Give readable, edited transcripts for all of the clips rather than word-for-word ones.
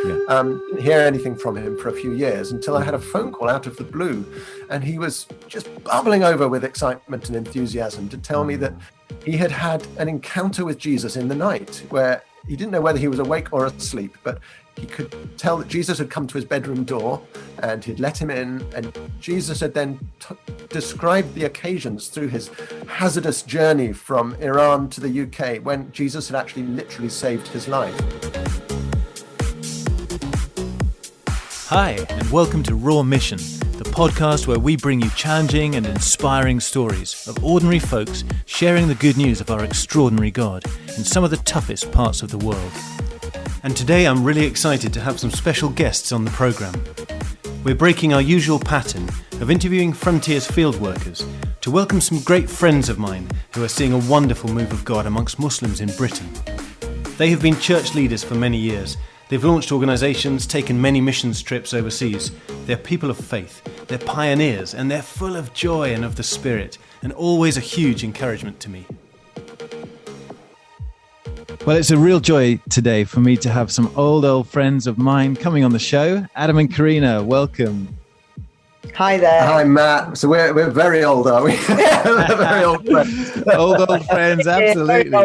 Didn't hear anything from him for a few years until I had a phone call out of the blue, and he was just bubbling over with excitement and enthusiasm to tell me that he had had an encounter with Jesus in the night where he didn't know whether he was awake or asleep, but he could tell that Jesus had come to his bedroom door and he'd let him in, and Jesus had then described the occasions through his hazardous journey from Iran to the UK when Jesus had actually literally saved his life. Hi, and welcome to Raw Mission, the podcast where we bring you challenging and inspiring stories of ordinary folks sharing the good news of our extraordinary God in some of the toughest parts of the world. And today I'm really excited to have some special guests on the programme. We're breaking our usual pattern of interviewing Frontiers field workers to welcome some great friends of mine who are seeing a wonderful move of God amongst Muslims in Britain. They have been church leaders for many years. They've launched organisations, taken many missions trips overseas. They're people of faith, they're pioneers, and they're full of joy and of the Spirit, and always a huge encouragement to me. Well, it's a real joy today for me to have some old friends of mine coming on the show. Adam and Karina, welcome. Hi there. Hi, Matt. So we're very old, are we? We're very old friends. Old friends, absolutely.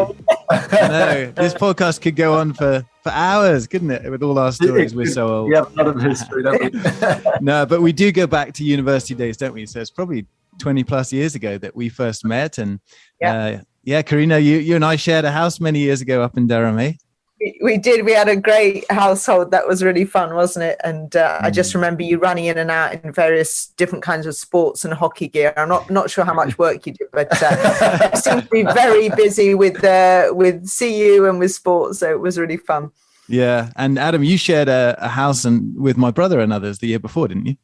I know. This podcast could go on for hours, couldn't it? With all our stories, we're so old. We have a lot of history, don't we? No, but we do go back to university days, don't we? So it's probably 20 plus years ago that we first met. And yeah, Karina, you and I shared a house many years ago up in Durham, eh? We did. We had a great household. That was really fun, wasn't it? And I just remember you running in and out in various different kinds of sports and hockey gear. I'm not sure how much work you did, but you seemed to be very busy with CU and with sports. So it was really fun. Yeah. And Adam, you shared a house with my brother and others the year before, didn't you?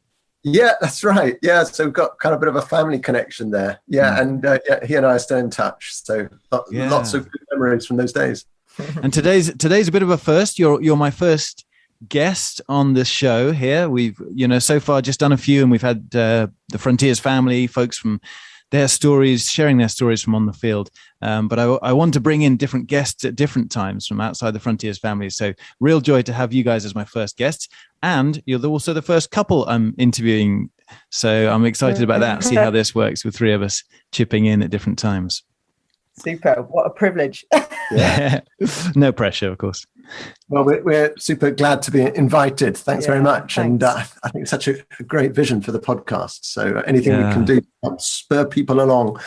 Yeah, that's right. Yeah, so we've got kind of a bit of a family connection there. Yeah, and he and I are still in touch. So lots of good memories from those days. And today's a bit of a first. You're my first guest on this show here. We've so far just done a few, and we've had the Frontiers family, folks from their stories, sharing their stories from on the field. But I want to bring in different guests at different times from outside the Frontiers family. So real joy to have you guys as my first guests. And you're also the first couple I'm interviewing. So I'm excited about that. See how this works with three of us chipping in at different times. Super. What a privilege. Yeah. No pressure, of course. Well, we're super glad to be invited. Thanks very much. Thanks. And I think it's such a great vision for the podcast. So anything we can do to spur people along,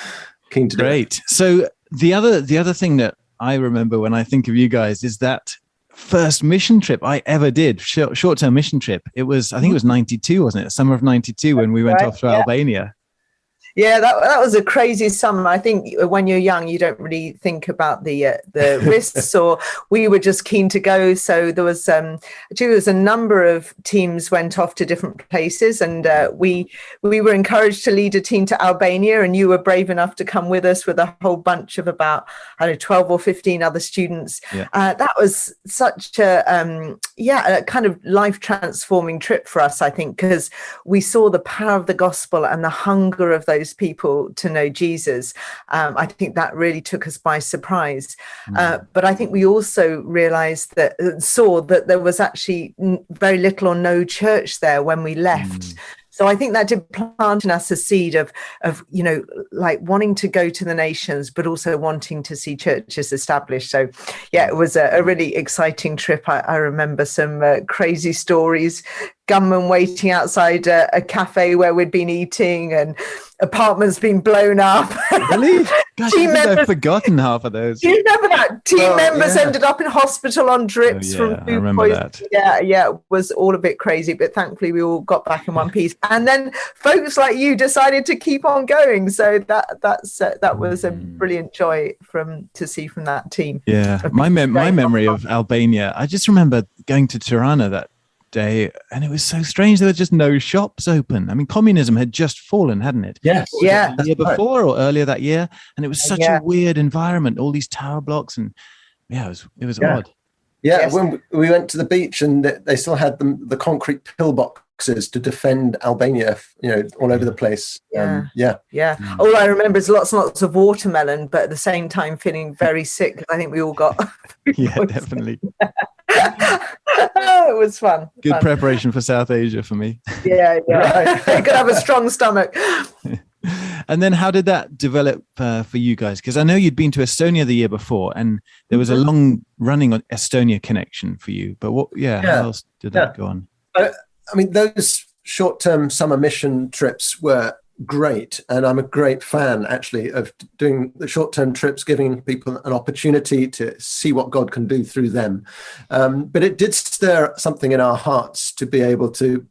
keen to do. Great. So the other thing that I remember when I think of you guys is that first mission trip I ever did, short-term mission trip. I think it was 92, wasn't it? Summer of 92 when we went off to Albania. Yeah, that was a crazy summer. I think when you're young, you don't really think about the risks, or we were just keen to go. So there was a number of teams went off to different places, and we were encouraged to lead a team to Albania, and you were brave enough to come with us with a whole bunch of about 12 or 15 other students. Yeah. That was such a kind of life transforming trip for us, I think, because we saw the power of the gospel and the hunger of those people to know Jesus. I think that really took us by surprise. But I think we also saw that there was actually very little or no church there when we left. So I think that did plant in us a seed of like wanting to go to the nations, but also wanting to see churches established. So yeah, it was a really exciting trip. I remember some crazy stories, gunmen waiting outside a cafe where we'd been eating, and apartments being blown up. Really? Gosh, I've forgotten half of those. Do you remember that? Team members ended up in hospital on drips from food I remember poisoning. that. Yeah, it was all a bit crazy, but thankfully we all got back in one piece. And then folks like you decided to keep on going. So that was a brilliant joy to see from that team. Yeah, my memory of Albania, I just remember going to Tirana that day, and it was so strange. There were just no shops open. I mean, communism had just fallen, hadn't it? Yes. Yeah. The year before or earlier that year, and it was such a weird environment. All these tower blocks, and it was odd. Yeah, yes. When we went to the beach, and they still had the concrete pillboxes to defend Albania, all over the place. All I remember is lots and lots of watermelon, but at the same time feeling very sick. I think we all got. Yeah, definitely. It was fun. Good preparation for South Asia for me. Yeah. Right. You could have a strong stomach. And then how did that develop for you guys? Because I know you'd been to Estonia the year before, and there was a long running Estonia connection for you. But how else did that go on? I mean, those short-term summer mission trips were great, and I'm a great fan actually of doing the short-term trips, giving people an opportunity to see what God can do through them. But it did stir something in our hearts to be able to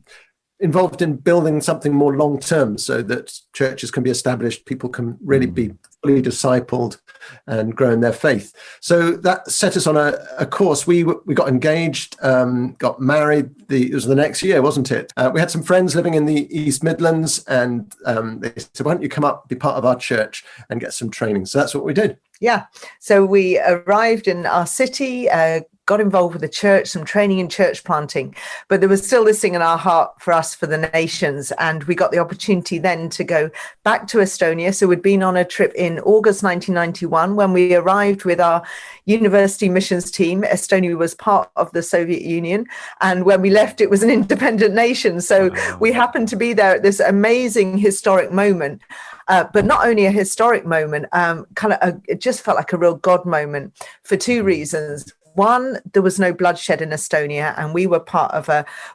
involved in building something more long-term, so that churches can be established, people can really be fully discipled and grow in their faith. So that set us on a course. We got engaged, got married. It was the next year, wasn't it? We had some friends living in the East Midlands, and they said, why don't you come up, be part of our church and get some training? So that's what we did. Yeah. So we arrived in our city, got involved with the church, some training in church planting, but there was still this thing in our heart for us, for the nations. And we got the opportunity then to go back to Estonia. So we'd been on a trip in August 1991 when we arrived with our university missions team. Estonia was part of the Soviet Union. And when we left, it was an independent nation. So we happened to be there at this amazing historic moment. But not only a historic moment, it just felt like a real God moment for two reasons. One, there was no bloodshed in Estonia, and we were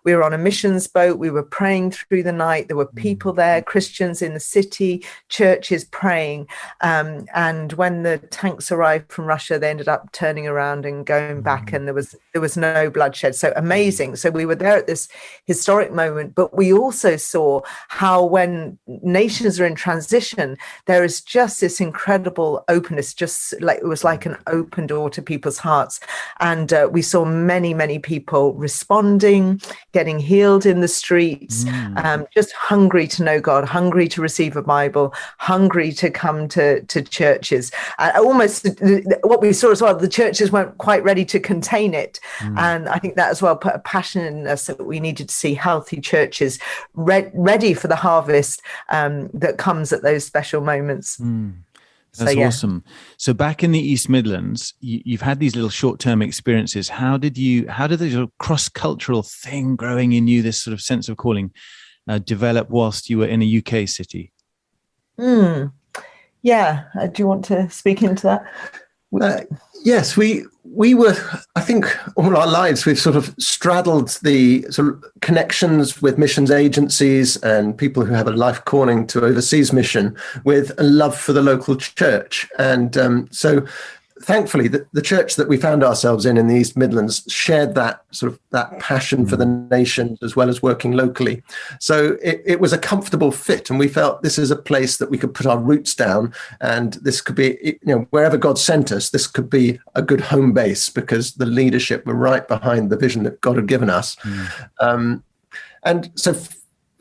we were on a missions boat. We were praying through the night. There were people there, Christians in the city, churches praying. And when the tanks arrived from Russia, they ended up turning around and going back, and there was no bloodshed. So amazing. So we were there at this historic moment, but we also saw how when nations are in transition, there is just this incredible openness, just like it was like an open door to people's hearts. And we saw many, many people responding, getting healed in the streets, just hungry to know God, hungry to receive a Bible, hungry to come to churches. Almost what we saw as well, the churches weren't quite ready to contain it. And I think that as well put a passion in us that we needed to see healthy churches ready for the harvest that comes at those special moments. That's awesome. So back in the East Midlands, you've had these little short-term experiences. How did the sort of cross-cultural thing growing in you, this sort of sense of calling, develop whilst you were in a UK city? Yeah. Do you want to speak into that? Yes, we were, I think all our lives, we've sort of straddled the sort of connections with missions agencies and people who have a life calling to overseas mission with a love for the local church. And so thankfully, the church that we found ourselves in the East Midlands shared that passion for the nation as well as working locally. So it was a comfortable fit, and we felt this is a place that we could put our roots down, and this could be, wherever God sent us, this could be a good home base because the leadership were right behind the vision that God had given us. And so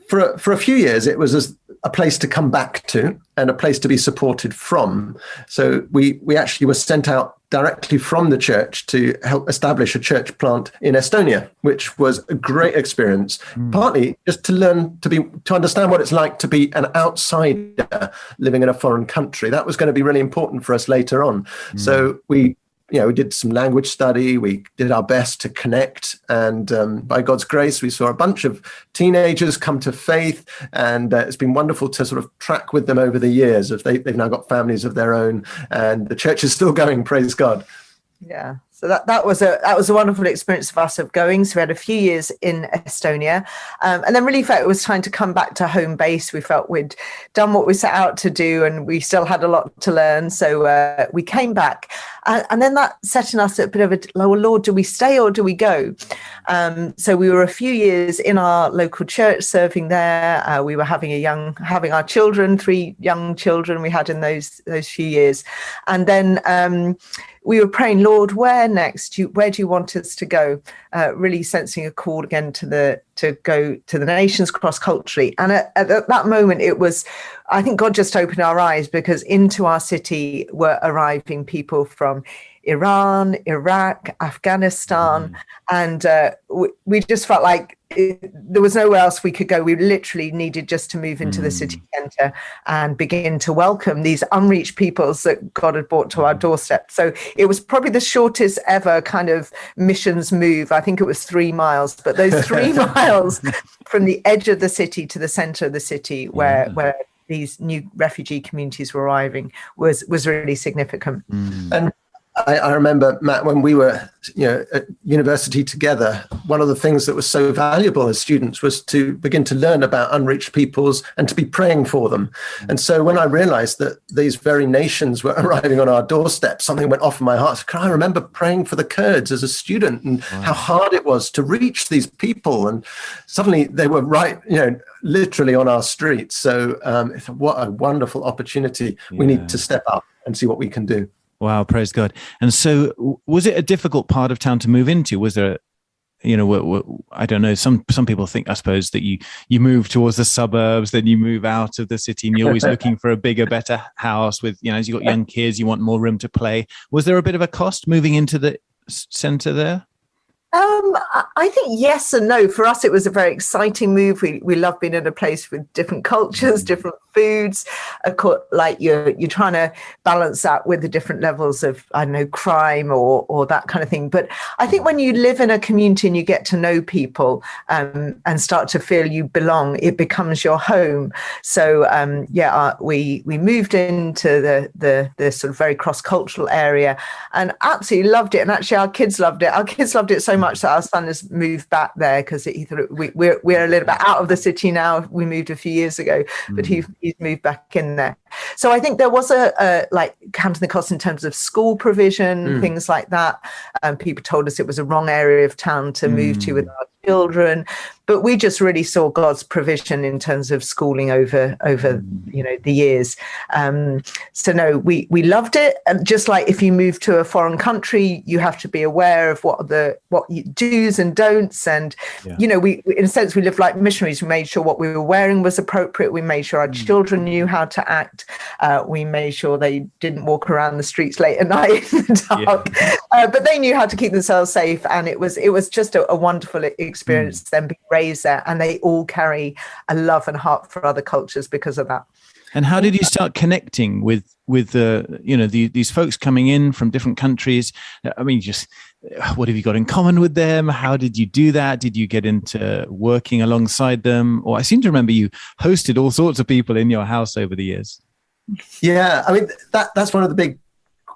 for a few years, it was a place to come back to and a place to be supported from. So we actually were sent out directly from the church to help establish a church plant in Estonia, which was a great experience, partly just to learn to understand what it's like to be an outsider living in a foreign country. That was going to be really important for us later on. So we did some language study. We did our best to connect. And by God's grace, we saw a bunch of teenagers come to faith. And it's been wonderful to sort of track with them over the years. They've now got families of their own. And the church is still going, praise God. Yeah. So that was a wonderful experience for us of going. So we had a few years in Estonia, and then really felt it was time to come back to home base. We felt we'd done what we set out to do, and we still had a lot to learn. So we came back, and then that set in us a bit of Lord, do we stay or do we go? So we were a few years in our local church serving there. We were having our children, 3 young children we had in those few years, and then we were praying, Lord, where next? Where do you want us to go? Really sensing a call again to go to the nations cross-culturally. And at that moment, I think God just opened our eyes, because into our city were arriving people from Iran, Iraq, Afghanistan, and we just felt like there was nowhere else we could go. We literally needed just to move into the city centre and begin to welcome these unreached peoples that God had brought to our doorstep. So it was probably the shortest ever kind of missions move. I think it was 3 miles, but those 3 miles from the edge of the city to the centre of the city where these new refugee communities were arriving was really significant. And I remember, Matt, when we were at university together, one of the things that was so valuable as students was to begin to learn about unreached peoples and to be praying for them. And so when I realized that these very nations were arriving on our doorstep, something went off in my heart. I remember praying for the Kurds as a student and how hard it was to reach these people. And suddenly they were right, literally on our streets. So what a wonderful opportunity. We need to step up and see what we can do. Wow, praise God. And so was it a difficult part of town to move into? Was there, I don't know, some people think, I suppose, that you move towards the suburbs, then you move out of the city and you're always looking for a bigger, better house with, as you've got young kids, you want more room to play. Was there a bit of a cost moving into the centre there? I think yes and no. For us, it was a very exciting move. We love being in a place with different cultures, different foods. Of course, like you're trying to balance that with the different levels of, I don't know, crime or that kind of thing. But I think when you live in a community and you get to know people and start to feel you belong, it becomes your home. So we moved into the sort of very cross-cultural area and absolutely loved it. And actually, our kids loved it. Our kids loved it so much that our son has moved back there because he thought we're a little bit out of the city now. We moved a few years ago, but he's moved back in there. So I think there was a like counting the cost in terms of school provision, things like that. People told us it was a wrong area of town to move to with our children, but we just really saw God's provision in terms of schooling over the years. So no, we loved it. And just like if you move to a foreign country, you have to be aware of what you do's and don'ts. And we in a sense we lived like missionaries. We made sure what we were wearing was appropriate. We made sure our children knew how to act. We made sure they didn't walk around the streets late at night in the dark, but they knew how to keep themselves safe. And it was just a wonderful experience them being raised there, and they all carry a love and heart for other cultures because of that. And how did you start connecting with these folks coming in from different countries? I mean, just what have you got in common with them? How did you do that? Did you get into working alongside them? Or I seem to remember you hosted all sorts of people in your house over the years. Yeah, I mean, that's one of the big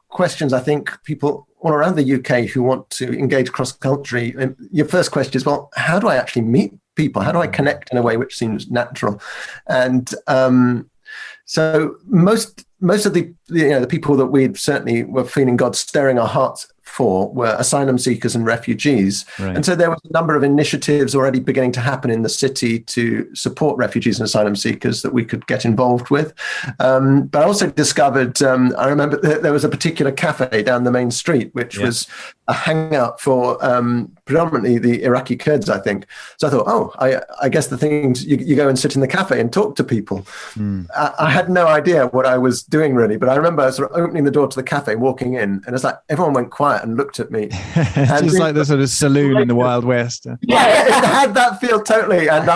questions I think people all around the UK who want to engage cross-country. And your first question is, well, how do I actually meet people? How do I connect in a way which seems natural? And so most of the people that we certainly were feeling God stirring our hearts for were asylum seekers and refugees. Right. And so there was a number of initiatives already beginning to happen in the city to support refugees and asylum seekers that we could get involved with. But I also discovered, I remember there was a particular cafe down the main street, which was a hangout for predominantly the Iraqi Kurds, I think. So I thought, I guess the things you go and sit in the cafe and talk to people. I had no idea what I was doing really, but I remember sort of opening the door to the cafe, walking in, and it's like everyone went quiet and looked at me. Just like the sort of saloon in the Wild West. Yeah, it had that feel totally. And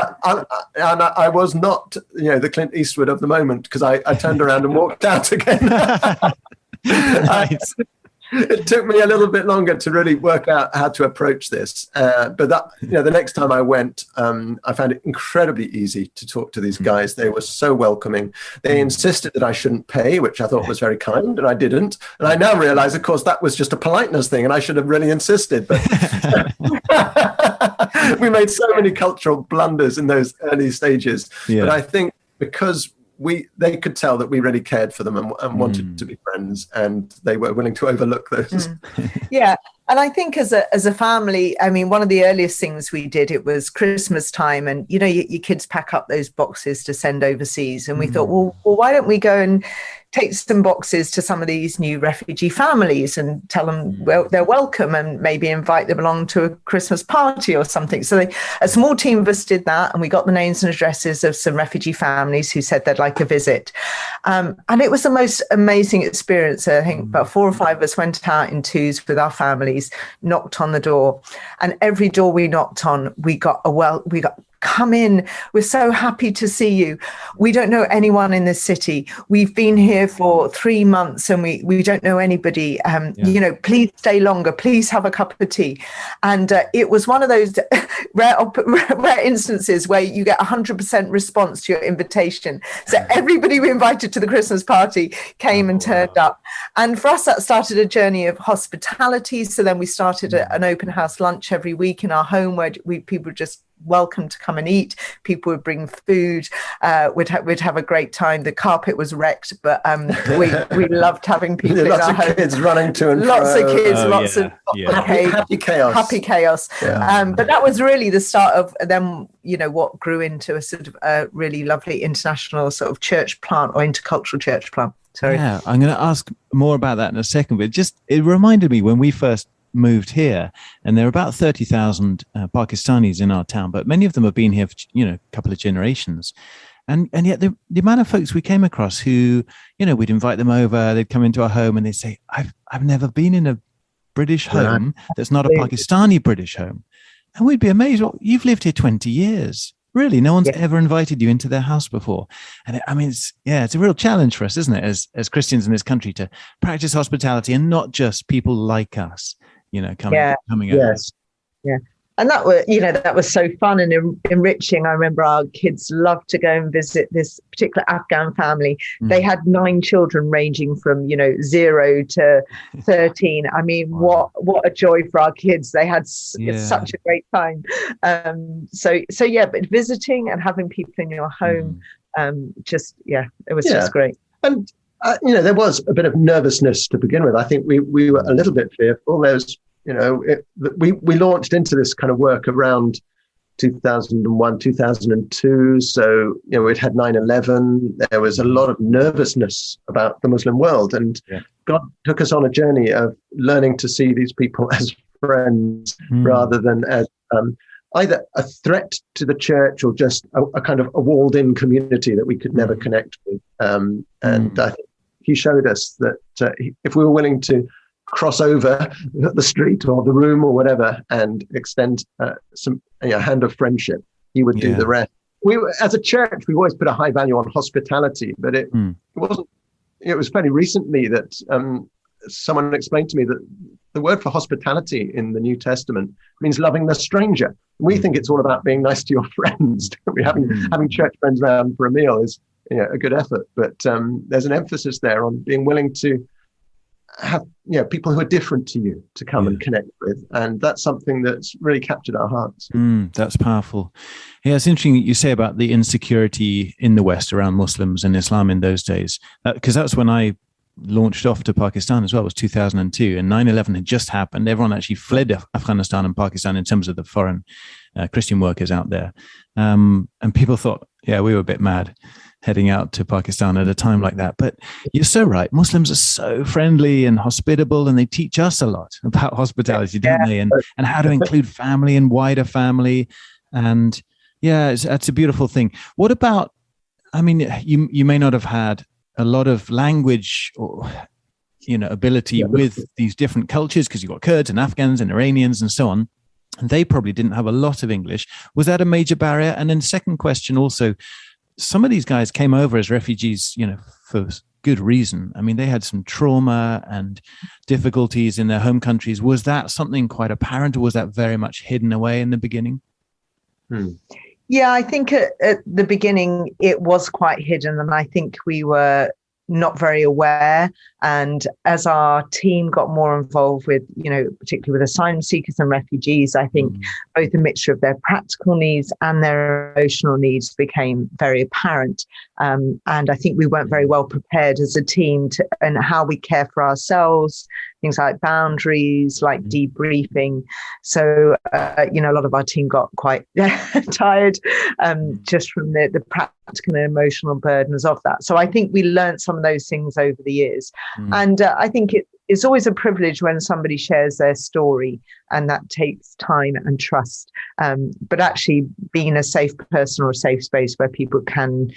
I was not, the Clint Eastwood of the moment, because I turned around and walked out again. Nice. It took me a little bit longer to really work out how to approach this. But the next time I went, I found it incredibly easy to talk to these guys. They were so welcoming. They insisted that I shouldn't pay, which I thought was very kind, and I didn't. And I now realize, of course, that was just a politeness thing, and I should have really insisted. But we made so many cultural blunders in those early stages. Yeah. But I think because they could tell that we really cared for them and wanted to be friends, and they were willing to overlook those. Yeah. And I think as a family, I mean, one of the earliest things we did, it was Christmas time, and you know, your kids pack up those boxes to send overseas, and we thought, well, why don't we go and take some boxes to some of these new refugee families and tell them they're welcome, and maybe invite them along to a Christmas party or something. So a small team of us did that, and we got the names and addresses of some refugee families who said they'd like a visit. And it was the most amazing experience. I think about 4 or 5 of us went out in twos with our families, knocked on the door, and every door we knocked on, we got come in. We're so happy to see you. We don't know anyone in this city. We've been here for 3 months and we don't know anybody. You know, please stay longer. Please have a cup of tea. And it was one of those rare instances where you get 100% response to your invitation. So everybody we invited to the Christmas party came and turned up. And for us, that started a journey of hospitality. So then we started an open house lunch every week in our home where people just welcome to come and eat. People would bring food. We'd have a great time. The carpet was wrecked, but we loved having people in our home. Kids running to and lots fro. of kids, lots of happy chaos. Happy chaos. Yeah. But that was really the start of then, you know, what grew into a sort of a really lovely international sort of church plant or intercultural church plant. Sorry. Yeah, I'm going to ask more about that in a second, but it reminded me when we first moved here, and there are about 30,000 Pakistanis in our town, but many of them have been here for, you know, a couple of generations. And yet the amount of folks we came across who, you know, we'd invite them over, they'd come into our home and they'd say, I've never been in a British home that's not a Pakistani British home. And we'd be amazed. Well, you've lived here 20 years. Really, no one's ever invited you into their house before. And I mean, it's a real challenge for us, isn't it, as Christians in this country, to practice hospitality and not just people like us, you know, coming over. Yeah. And that was so fun and enriching. I remember our kids loved to go and visit this particular Afghan family. They had 9 children ranging from, you know, 0 to 13. I mean, what a joy for our kids. They had such a great time. But visiting and having people in your home, it was just great. And, you know, there was a bit of nervousness to begin with. I think we were a little bit fearful. You know, we launched into this kind of work around 2001, 2002. So, you know, it had 9/11. There was a lot of nervousness about the Muslim world. And God took us on a journey of learning to see these people as friends rather than as either a threat to the church or just a kind of a walled-in community that we could never connect with. And I think he showed us that if we were willing to cross over the street or the room or whatever and extend some hand of friendship, he would do the rest. As a church, we always put a high value on hospitality, but it wasn't. It was fairly recently that someone explained to me that the word for hospitality in the New Testament means loving the stranger. We think it's all about being nice to your friends. Having church friends around for a meal is a good effort, but there's an emphasis there on being willing to have people who are different to you to come and connect with, and that's something that's really captured our hearts. That's powerful. Yeah, it's interesting you say about the insecurity in the West around Muslims and Islam in those days, because that's when I launched off to Pakistan as well. It was 2002, and 9/11 had just happened. Everyone actually fled Afghanistan and Pakistan in terms of the foreign Christian workers out there, and people thought, we were a bit mad heading out to Pakistan at a time like that. But you're so right. Muslims are so friendly and hospitable, and they teach us a lot about hospitality, don't they? And how to include family and wider family. And it's a beautiful thing. What about, I mean, you may not have had a lot of language or, ability with these different cultures, because you've got Kurds and Afghans and Iranians and so on. And they probably didn't have a lot of English. Was that a major barrier? And then second question also, some of these guys came over as refugees, for good reason. I mean, they had some trauma and difficulties in their home countries. Was that something quite apparent, or was that very much hidden away in the beginning? Yeah, I think at the beginning it was quite hidden, and I think we were not very aware. And as our team got more involved with, particularly with asylum seekers and refugees, I think both a mixture of their practical needs and their emotional needs became very apparent. And I think we weren't very well prepared as a team and how we care for ourselves, things like boundaries, like debriefing. So, a lot of our team got quite tired just from the practical and emotional burdens of that. So I think we learned some of those things over the years. And I think it's always a privilege when somebody shares their story, and that takes time and trust. But actually being a safe person or a safe space where people can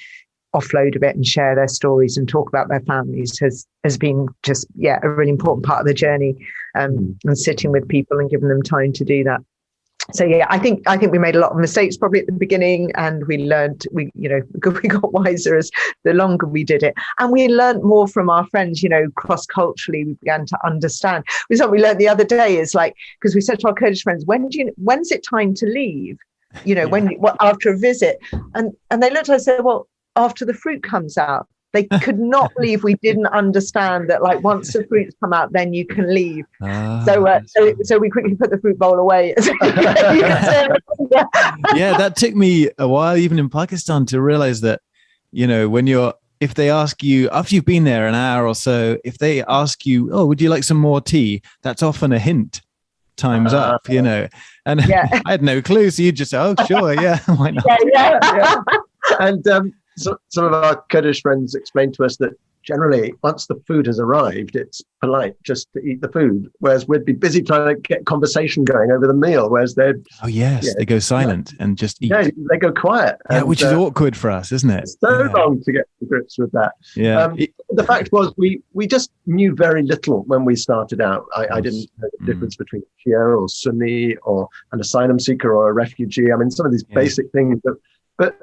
offload a bit and share their stories and talk about their families has been just, a really important part of the journey, and sitting with people and giving them time to do that. So I think we made a lot of mistakes probably at the beginning, and we learned, we got wiser as the longer we did it, and we learned more from our friends. Cross culturally, we began to understand. Something we learned the other day is because we said to our Kurdish friends, when's it time to leave? After a visit, and they looked at us and said, well, after the fruit comes out. They could not believe we didn't understand that, once the fruits come out, then you can leave. So we quickly put the fruit bowl away. That took me a while, even in Pakistan, to realize that, if they ask you, after you've been there an hour or so, if they ask you, oh, would you like some more tea? That's often a hint. Time's up, and I had no clue. So you just say, oh, sure, yeah, why not? And so some of our Kurdish friends explained to us that generally, once the food has arrived, it's polite just to eat the food, whereas we'd be busy trying to get conversation going over the meal, whereas they go silent and just eat. Yeah, they go quiet. Which is awkward for us, isn't it? It's so long to get to grips with that. The fact was, we just knew very little when we started out. I didn't know the difference between Shia or Sunni or an asylum seeker or a refugee. I mean, some of these basic things, but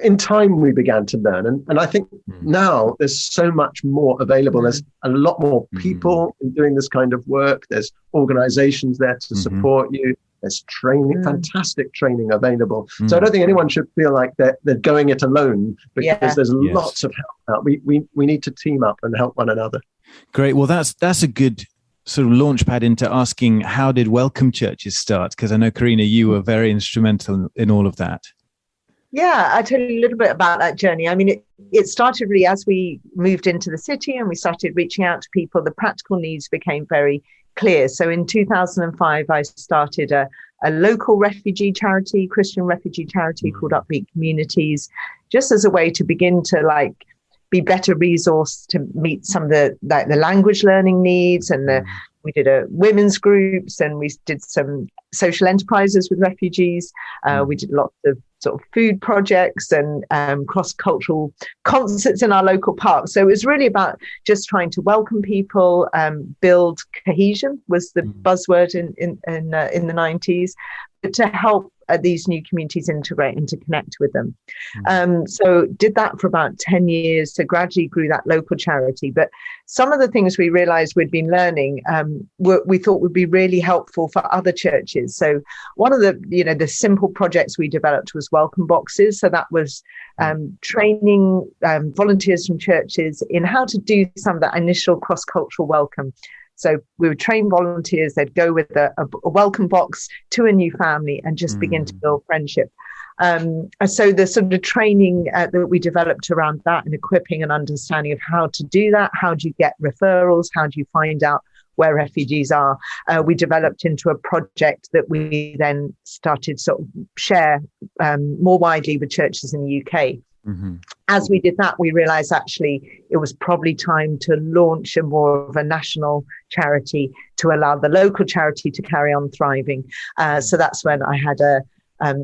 in time we began to learn, and I think now there's so much more available. There's a lot more people doing this kind of work. There's organizations there to support you. There's training, fantastic training available. So I don't think anyone should feel like they're going it alone, because there's lots of help out. We need to team up and help one another. Great. Well, that's a good sort of launch pad into asking, how did Welcome Churches start? Because I know, Karina, you were very instrumental in all of that. Yeah, I'll tell you a little bit about that journey. I mean, it started really as we moved into the city and we started reaching out to people. The practical needs became very clear. So in 2005, I started a local refugee charity, Christian refugee charity called Upbeat Communities, just as a way to begin to be better resourced to meet some of the language learning needs, and we did a women's groups, and we did some social enterprises with refugees. We did lots of sort of food projects and cross-cultural concerts in our local parks. So it was really about just trying to welcome people, build cohesion was the buzzword in the 90s, but to help these new communities integrate and to connect with them. So did that for about 10 years, so gradually grew that local charity. But some of the things we realized we'd been learning, we thought would be really helpful for other churches. So one of the simple projects we developed was welcome boxes. So that was training volunteers from churches in how to do some of that initial cross-cultural welcome. So we would train volunteers, they'd go with a welcome box to a new family and just begin to build friendship. So the sort of training that we developed around that, and equipping and understanding of how to do that, how do you get referrals, how do you find out where refugees are, we developed into a project that we then started sort of share more widely with churches in the UK. As we did that, we realized actually it was probably time to launch a more of a national charity to allow the local charity to carry on thriving. So that's when I had a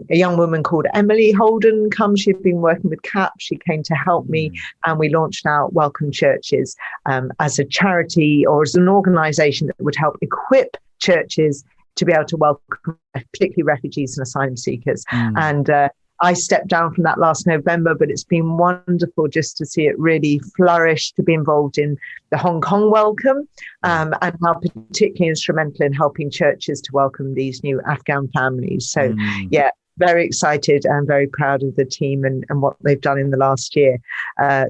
young woman called Emily Holden come. She'd been working with CAP. She came to help me, and we launched out Welcome Churches as a charity or as an organization that would help equip churches to be able to welcome particularly refugees and asylum seekers. And I stepped down from that last November, but it's been wonderful just to see it really flourish, to be involved in the Hong Kong welcome, and how particularly instrumental in helping churches to welcome these new Afghan families. So very excited and very proud of the team and what they've done in the last year.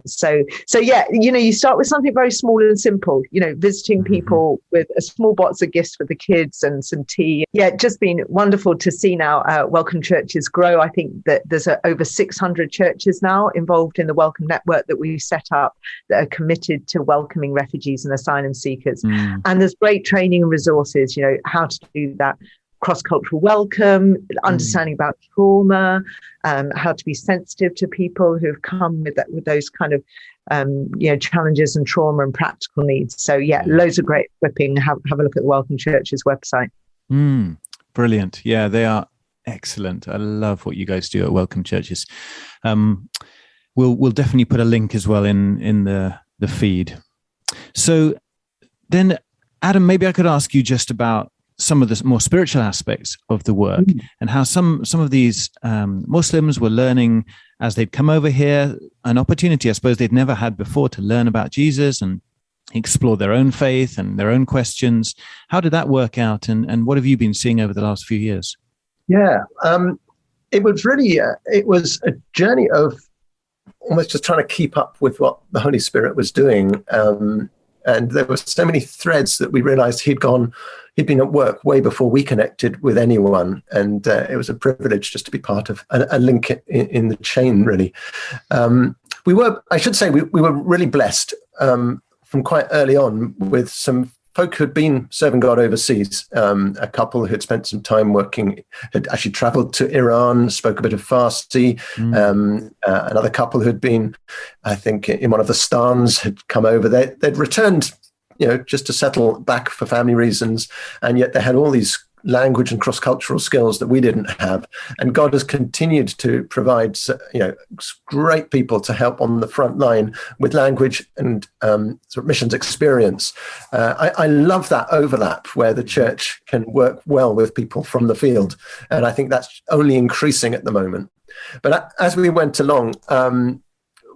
So yeah, you start with something very small and simple, visiting people with a small box of gifts for the kids and some tea. Yeah, just been wonderful to see now Welcome Churches grow. I think that there's over 600 churches now involved in the Welcome Network that we've set up that are committed to welcoming refugees and asylum seekers. And there's great training and resources, how to do that. Cross-cultural welcome, understanding about trauma, how to be sensitive to people who have come with those kind of challenges and trauma and practical needs. So loads of great equipping. Have a look at the Welcome Churches website. Brilliant. Yeah, they are excellent. I love what you guys do at Welcome Churches. We'll definitely put a link as well in the feed. So then, Adam, maybe I could ask you just about some of the more spiritual aspects of the work and how some of these Muslims were learning as they'd come over here, an opportunity, I suppose, they'd never had before to learn about Jesus and explore their own faith and their own questions. How did that work out? And what have you been seeing over the last few years? Yeah, it was really, it was a journey of almost just trying to keep up with what the Holy Spirit was doing. And there were so many threads that we realized he'd been at work way before we connected with anyone. And it was a privilege just to be part of a link in the chain, really. We were really blessed from quite early on with some folk who'd been serving God overseas. A couple who'd spent some time working, had actually traveled to Iran, spoke a bit of Farsi. Another couple who'd been, I think, in one of the stans had come over. They'd returned, just to settle back for family reasons. And yet they had all these language and cross-cultural skills that we didn't have. And God has continued to provide, great people to help on the front line with language and sort of missions experience. I love that overlap where the church can work well with people from the field. And I think that's only increasing at the moment. But as we went along, I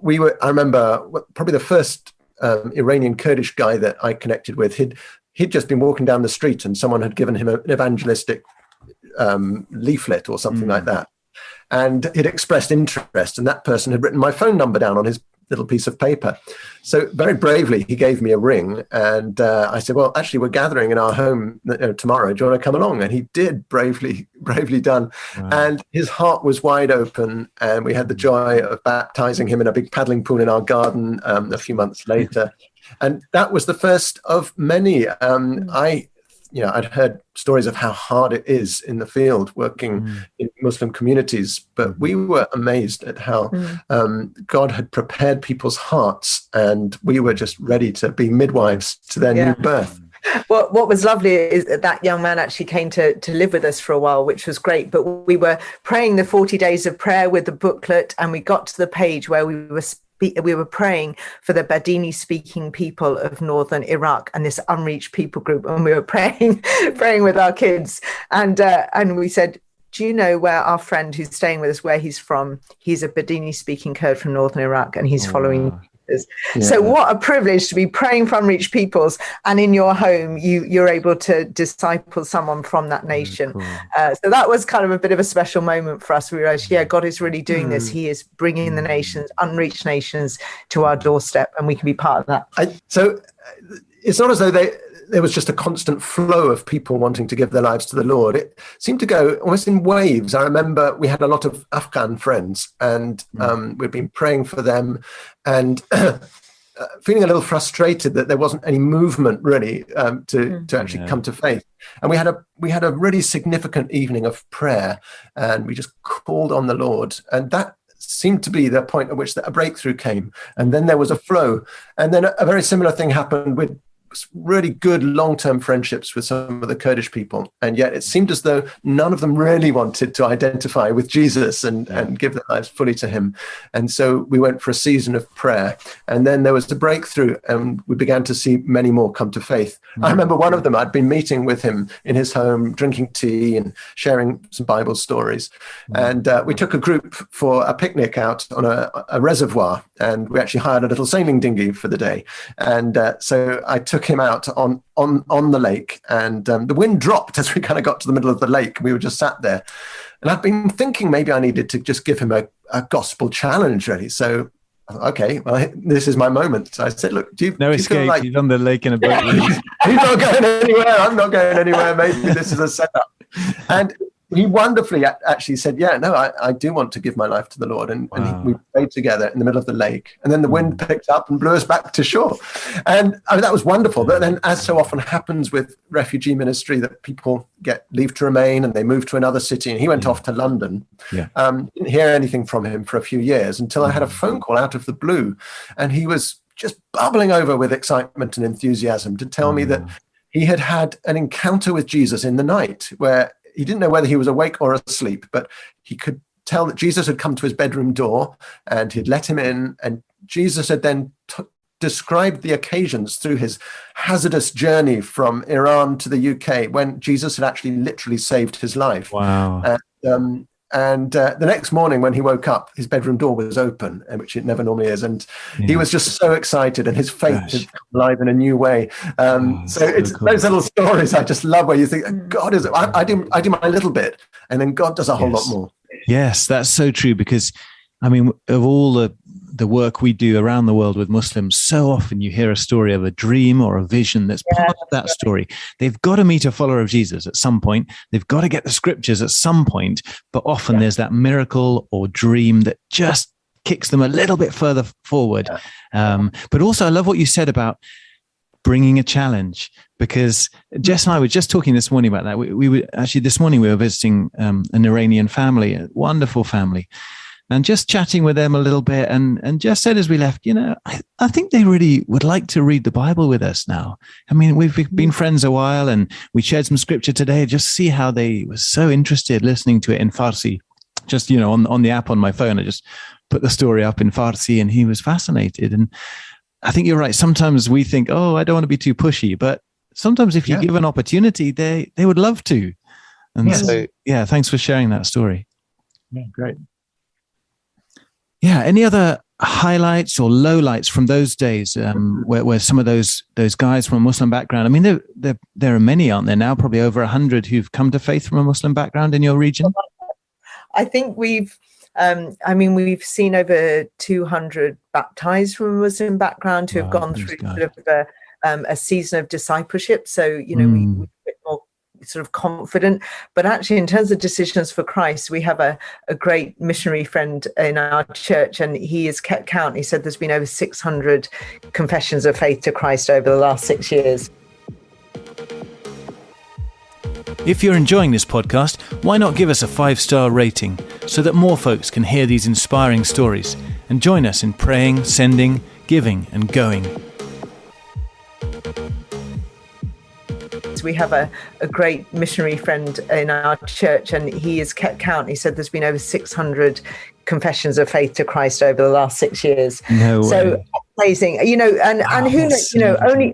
remember probably the first Iranian Kurdish guy that I connected with, he'd just been walking down the street and someone had given him an evangelistic leaflet or something like that. And he'd expressed interest, and that person had written my phone number down on his little piece of paper. So very bravely, he gave me a ring. And I said, well, actually, we're gathering in our home tomorrow. Do you want to come along? And he did, bravely done. Wow. And his heart was wide open. And we had the joy of baptizing him in a big paddling pool in our garden a few months later. And that was the first of many. I'd heard stories of how hard it is in the field working in Muslim communities, but we were amazed at how God had prepared people's hearts, and we were just ready to be midwives to their new birth. What was lovely is that young man actually came to live with us for a while, which was great. But we were praying the 40 days of prayer with the booklet, and we got to the page where we were praying for the Badini speaking people of northern Iraq and this unreached people group. And we were praying with our kids. And we said, do you know where our friend who's staying with us, where he's from? He's a Badini speaking Kurd from northern Iraq, and he's following Jesus. Yeah. So what a privilege to be praying for unreached peoples, and in your home you're able to disciple someone from that nation. Cool. So that was kind of a bit of a special moment for us. We realized, God is really doing this. He is bringing the nations, unreached nations, to our doorstep, and we can be part of that. So it's not as though there was just a constant flow of people wanting to give their lives to the Lord. It seemed to go almost in waves. I remember we had a lot of Afghan friends, and we'd been praying for them, and feeling a little frustrated that there wasn't any movement really to actually come to faith. And we had a really significant evening of prayer, and we just called on the Lord, and that seemed to be the point at which a breakthrough came. And then there was a flow, and then a very similar thing happened with really good long-term friendships with some of the Kurdish people, and yet it seemed as though none of them really wanted to identify with Jesus and give their lives fully to him. And so we went for a season of prayer, and then there was a breakthrough, and we began to see many more come to faith. I remember one of them, I'd been meeting with him in his home, drinking tea and sharing some Bible stories, and we took a group for a picnic out on a reservoir, and we actually hired a little sailing dinghy for the day. And so I took him out on the lake, and the wind dropped as we kind of got to the middle of the lake. We were just sat there, And I've been thinking maybe I needed to just give him a gospel challenge, really. So, okay, well, this is my moment. So I said, look, do you feel escape. like He's on the lake in a boat. he's not going anywhere? I'm not going anywhere. Maybe this is a setup. And he wonderfully actually said, yeah, no, I do want to give my life to the Lord. And we prayed together in the middle of the lake. And then the wind picked up and blew us back to shore. And I mean, that was wonderful. But then, as so often happens with refugee ministry, that people get leave to remain and they move to another city. And he went off to London. Didn't hear anything from him for a few years until I had a phone call out of the blue. And he was just bubbling over with excitement and enthusiasm to tell me that he had had an encounter with Jesus in the night, where he didn't know whether he was awake or asleep, but he could tell that Jesus had come to his bedroom door and he'd let him in. And Jesus had then described the occasions through his hazardous journey from Iran to the UK, when Jesus had actually literally saved his life. Wow. And the next morning when he woke up, his bedroom door was open, which it never normally is. And he was just so excited, and his faith had come alive in a new way. So it's cool. Those little stories I just love, where you think, God is, I do my little bit, and then God does a whole lot more. Yes, that's so true. Because, I mean, of all the work we do around the world with Muslims, so often you hear a story of a dream or a vision that's part of that story. They've got to meet a follower of Jesus at some point. They've got to get the scriptures at some point. But often there's that miracle or dream that just kicks them a little bit further forward. But also, I love what you said about bringing a challenge, because Jess and I were just talking this morning about that. We were actually, this morning we were visiting an Iranian family, a wonderful family, and just chatting with them a little bit, and just said as we left, I think they really would like to read the Bible with us now. I mean, we've been friends a while, and we shared some scripture today. Just see how they were so interested listening to it in Farsi. Just, on the app on my phone, I just put the story up in Farsi, and he was fascinated. And I think you're right. Sometimes we think, I don't want to be too pushy, but sometimes if you give an opportunity, they would love to. And so, thanks for sharing that story. Yeah, great. Yeah. Any other highlights or lowlights from those days, where some of those guys from a Muslim background? I mean, there are many, aren't there now? Probably over 100 who've come to faith from a Muslim background in your region. I think we've seen over 200 baptized from a Muslim background who have gone through sort of a season of discipleship. So, we're a bit more sort of confident. But actually, in terms of decisions for Christ, we have a great missionary friend in our church, and he has kept count. He said there's been over 600 confessions of faith to Christ over the last 6 years. If you're enjoying this podcast, why not give us a 5-star rating so that more folks can hear these inspiring stories and join us in praying, sending, giving and going. We have a great missionary friend in our church, and he has kept count. He said there's been over 600 confessions of faith to Christ over the last 6 years. No way. So amazing, and who knows,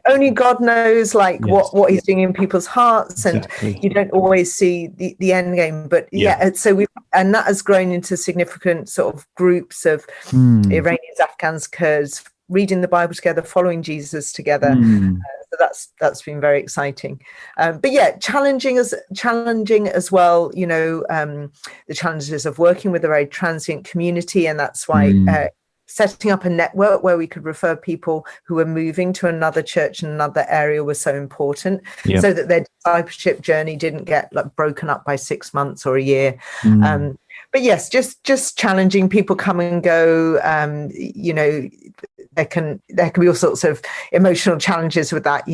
only God knows what he's doing in people's hearts, and you don't always see the end game. But so and that has grown into significant sort of groups of Iranians, Afghans, Kurds, reading the Bible together, following Jesus together. So that's been very exciting. But challenging as well, the challenges of working with a very transient community. And that's why setting up a network where we could refer people who are moving to another church in another area was so important, so that their discipleship journey didn't get broken up by 6 months or a year. But yes, just challenging. People come and go. There can be all sorts of emotional challenges with that,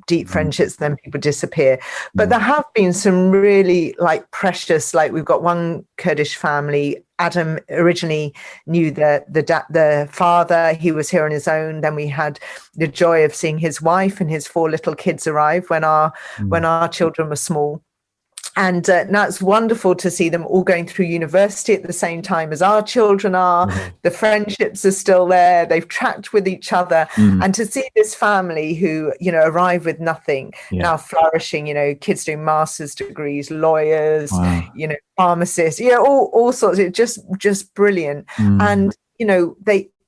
deep friendships, then people disappear. But there have been some really precious, we've got one Kurdish family. Adam originally knew the father. He was here on his own. Then we had the joy of seeing his wife and his 4 little kids arrive when our children were small. And now it's wonderful to see them all going through university at the same time as our children are. The friendships are still there. They've tracked with each other. And to see this family who, arrived with nothing, now flourishing, kids doing master's degrees, lawyers, pharmacists, all sorts. It's just brilliant. And,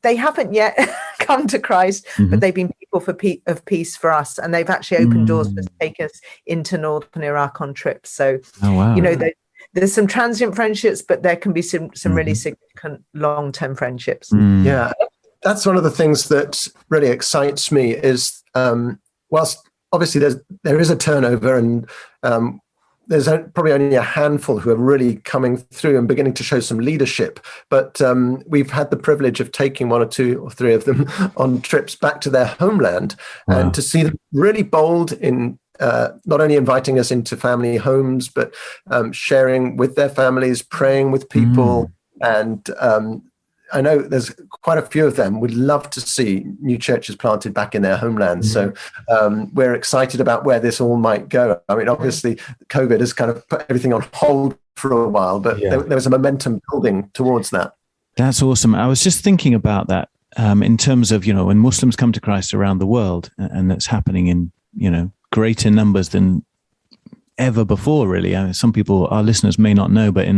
they haven't yet come to Christ, but they've been people of peace for us, and they've actually opened doors to take us into northern Iraq on trips. So, there's some transient friendships, but there can be some really significant long-term friendships. Yeah, that's one of the things that really excites me is whilst obviously there is a turnover, and there's probably only a handful who are really coming through and beginning to show some leadership. But we've had the privilege of taking 1 or 2 or 3 of them on trips back to their homeland, and to see them really bold in not only inviting us into family homes, but sharing with their families, praying with people. And I know there's quite a few of them would love to see new churches planted back in their homelands. So we're excited about where this all might go. I mean, obviously, COVID has kind of put everything on hold for a while, but there was a momentum building towards that. That's awesome. I was just thinking about that in terms of, when Muslims come to Christ around the world, and that's happening in, greater numbers than ever before, really. I mean, some people, our listeners may not know, but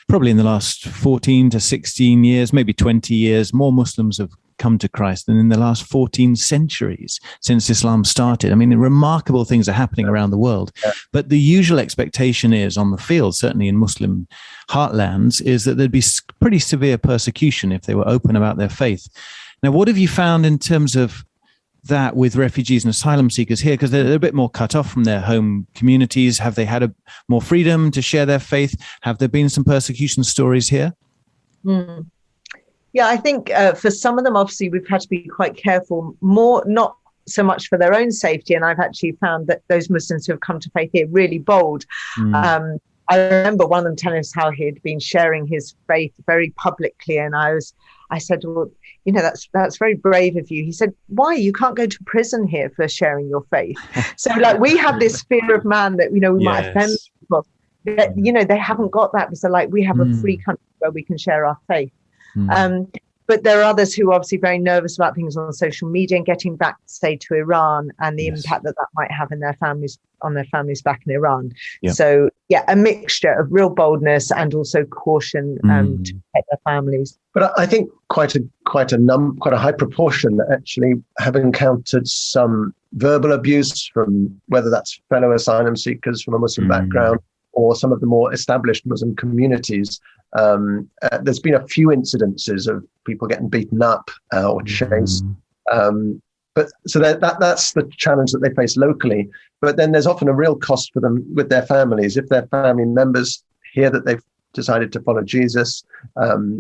probably in the last 14 to 16 years, maybe 20 years, more Muslims have come to Christ than in the last 14 centuries since Islam started. I mean, remarkable things are happening around the world. But the usual expectation is on the field, certainly in Muslim heartlands, is that there'd be pretty severe persecution if they were open about their faith. Now, what have you found in terms of that with refugees and asylum seekers here? Because they're a bit more cut off from their home communities. Have they had more freedom to share their faith? Have there been some persecution stories here? Yeah, I think for some of them, obviously, we've had to be quite careful, more not so much for their own safety. And I've actually found that those Muslims who have come to faith here really bold. I remember one of them telling us how he'd been sharing his faith very publicly. And I said, well, that's very brave of you. He said, why? You can't go to prison here for sharing your faith. So we have this fear of man that, we might offend people. But, they haven't got that because they're like, we have a free country where we can share our faith. But there are others who are obviously very nervous about things on social media and getting back, say, to Iran and the impact that might have on their families back in Iran. So, a mixture of real boldness and also caution to protect their families. But I think quite a high proportion actually have encountered some verbal abuse from whether that's fellow asylum seekers from a Muslim background or some of the more established Muslim communities. There's been a few incidences of people getting beaten up or chased. But so that's the challenge that they face locally. But then there's often a real cost for them with their families. If their family members hear that they've decided to follow Jesus,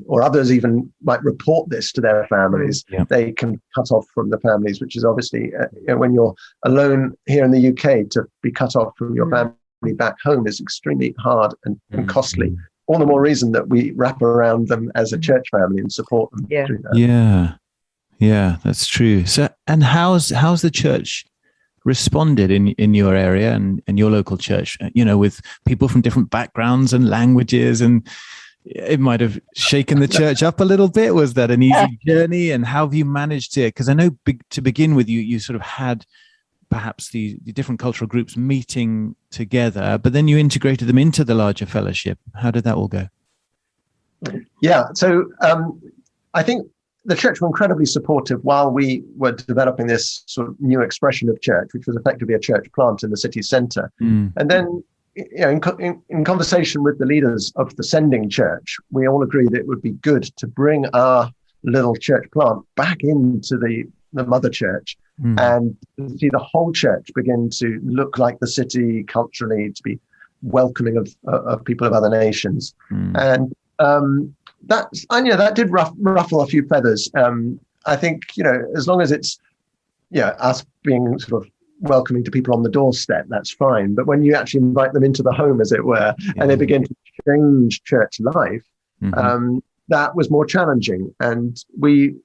or others even might report this to their families, they can cut off from the families, which is obviously, when you're alone here in the UK, to be cut off from your family back home is extremely hard and costly. All the more reason that we wrap around them as a church family and support them through that. Yeah, that's true. So, and how's the church responded in your area and your local church? With people from different backgrounds and languages, and it might have shaken the church up a little bit. Was that an easy journey? And how have you managed to? Because I know to begin with, you sort of had perhaps the different cultural groups meeting together, but then you integrated them into the larger fellowship. How did that all go? Yeah, so I think the church were incredibly supportive while we were developing this sort of new expression of church, which was effectively a church plant in the city centre. And then, in conversation with the leaders of the sending church, we all agreed that it would be good to bring our little church plant back into the mother church and see the whole church begin to look like the city culturally, to be welcoming of people of other nations. And that did ruffle a few feathers. I think, as long as it's us being sort of welcoming to people on the doorstep, that's fine. But when you actually invite them into the home, as it were, and they begin to change church life, that was more challenging. And we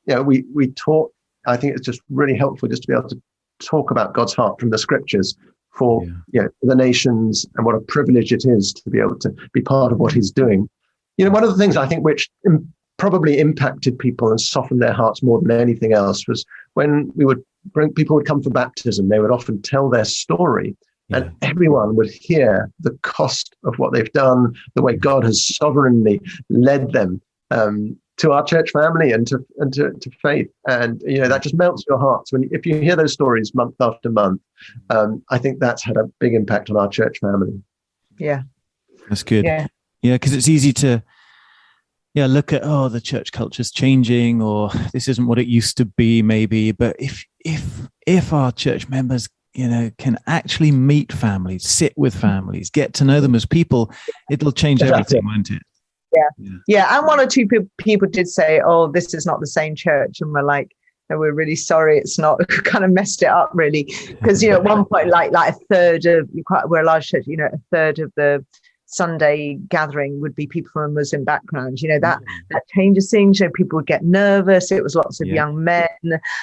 taught. I think it's just really helpful just to be able to talk about God's heart from the scriptures for the nations, and what a privilege it is to be able to be part of what he's doing. One of the things I think which probably impacted people and softened their hearts more than anything else was when people would come for baptism, they would often tell their story, and everyone would hear the cost of what they've done, the way God has sovereignly led them to our church family and to faith. And, that just melts your hearts if you hear those stories month after month. I think that's had a big impact on our church family. Yeah. That's good. Yeah. Yeah, because it's easy to look at, oh, the church culture's changing, or this isn't what it used to be, maybe. But if our church members, can actually meet families, sit with families, get to know them as people, it'll change everything, won't it? Yeah. And one or two people did say, "Oh, this is not the same church," and we're like, "No, we're really sorry, it's not." Kind of messed it up, really, because at one point, like a third of, we're a large church, a third of the Sunday gathering would be people from a Muslim background. That changes things. People would get nervous. It was lots of young men,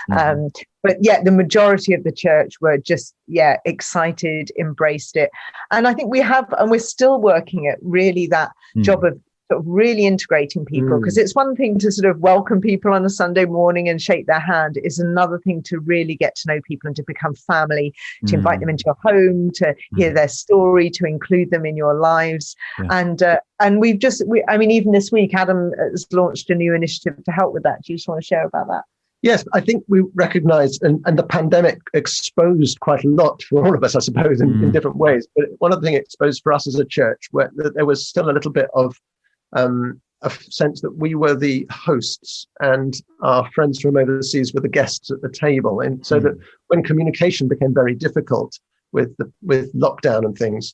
but the majority of the church were just excited, embraced it. And I think we're still working at really that job of sort of really integrating people, because it's one thing to sort of welcome people on a Sunday morning and shake their hand. It's another thing to really get to know people and to become family, to invite them into your home, to hear their story, to include them in your lives. And even this week, Adam has launched a new initiative to help with that. Do you just want to share about that? Yes, I think we recognise, and the pandemic exposed quite a lot for all of us, I suppose, in different ways. But one of the things it exposed for us as a church, where there was still a little bit of a sense that we were the hosts and our friends from overseas were the guests at the table. And so that when communication became very difficult with lockdown and things,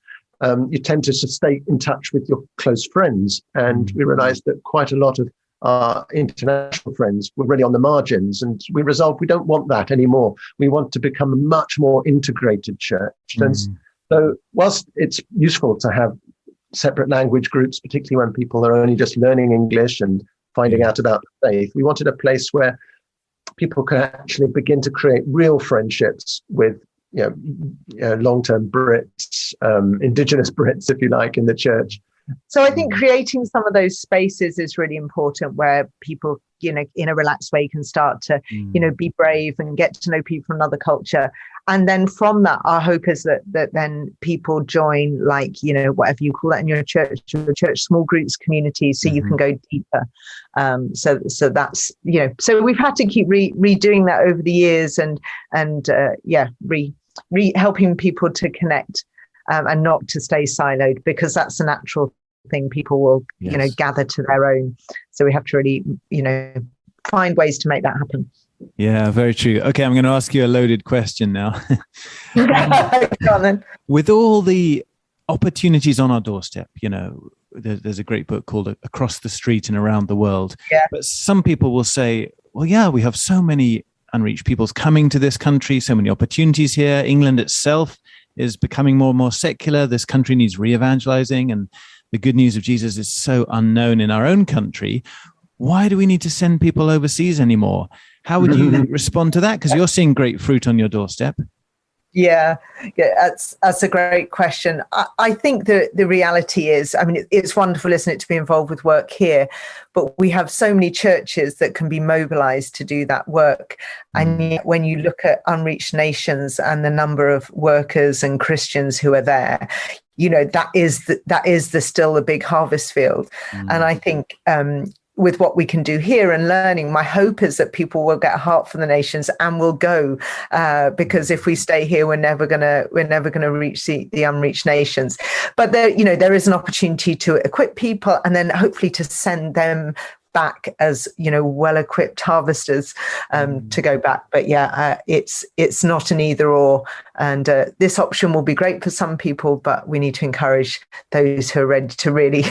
you tend to stay in touch with your close friends. And we realized that quite a lot of our international friends were really on the margins, and we resolved we don't want that anymore. We want to become a much more integrated church. And so whilst it's useful to have separate language groups, particularly when people are only just learning English and finding out about the faith, we wanted a place where people could actually begin to create real friendships with long-term Brits, indigenous Brits, if you like, in the church. So I think creating some of those spaces is really important, where people, in a relaxed way can start to, be brave and get to know people from another culture. And then from that, our hope is that then people join, whatever you call that in your church small groups, communities, so you can go deeper. So that's, so we've had to keep redoing that over the years, and helping people to connect and not to stay siloed, because that's a natural thing. People will, gather to their own. So we have to really, find ways to make that happen. Yeah, very true. Okay, I'm going to ask you a loaded question now. Go on then. With all the opportunities on our doorstep, there's a great book called Across the Street and Around the World. Yeah. But some people will say, well, we have so many unreached peoples coming to this country, so many opportunities here. England itself is becoming more and more secular. This country needs re-evangelizing, and the good news of Jesus is so unknown in our own country. Why do we need to send people overseas anymore? How would you respond to that? Because you're seeing great fruit on your doorstep. Yeah, that's a great question. I think the reality is, it's wonderful, isn't it, to be involved with work here, but we have so many churches that can be mobilized to do that work. And yet when you look at unreached nations and the number of workers and Christians who are there, that is still the big harvest field. And I think with what we can do here and learning, my hope is that people will get a heart for the nations and will go, because if we stay here, we're never gonna reach the unreached nations. But there is an opportunity to equip people, and then hopefully to send them back as well-equipped harvesters to go back. But it's not an either or, and this option will be great for some people, but we need to encourage those who are ready to really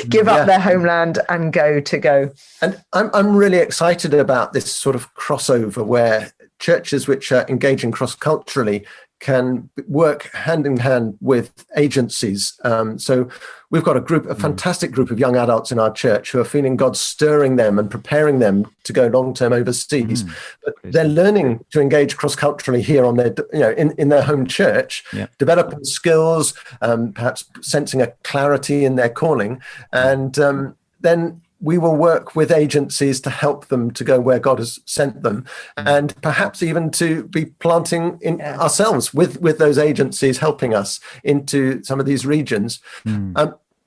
give up their homeland and go. And I'm really excited about this sort of crossover, where churches which are engaging cross-culturally can work hand in hand with agencies. So we've got a fantastic group of young adults in our church who are feeling God stirring them and preparing them to go long-term overseas. But they're learning to engage cross-culturally here on their, in their home church, developing skills, perhaps sensing a clarity in their calling. And then we will work with agencies to help them to go where God has sent them, and perhaps even to be planting in ourselves with those agencies helping us into some of these regions.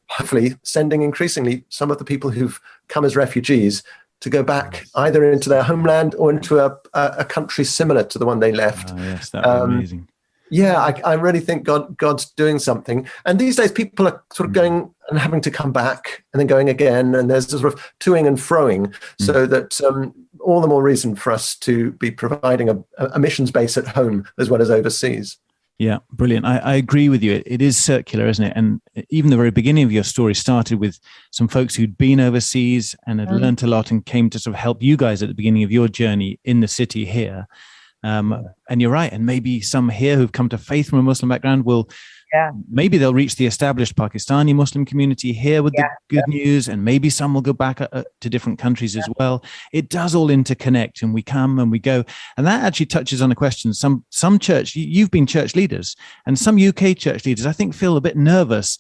Hopefully sending increasingly some of the people who've come as refugees to go back either into their homeland or into a country similar to the one they left. Oh, yes, that would be amazing. Yeah, I really think God's doing something. And these days people are sort of going and having to come back and then going again. And there's a sort of toing and froing, so that all the more reason for us to be providing a missions base at home as well as overseas. Yeah, brilliant. I agree with you. It is circular, isn't it? And even the very beginning of your story started with some folks who'd been overseas and had learnt a lot and came to sort of help you guys at the beginning of your journey in the city here. And you're right. And maybe some here who've come to faith from a Muslim background will, maybe they'll reach the established Pakistani Muslim community here with the good news, and maybe some will go back to different countries as well. It does all interconnect, and we come and we go. And that actually touches on a question. Some church, you've been church leaders, and some UK church leaders, I think, feel a bit nervous,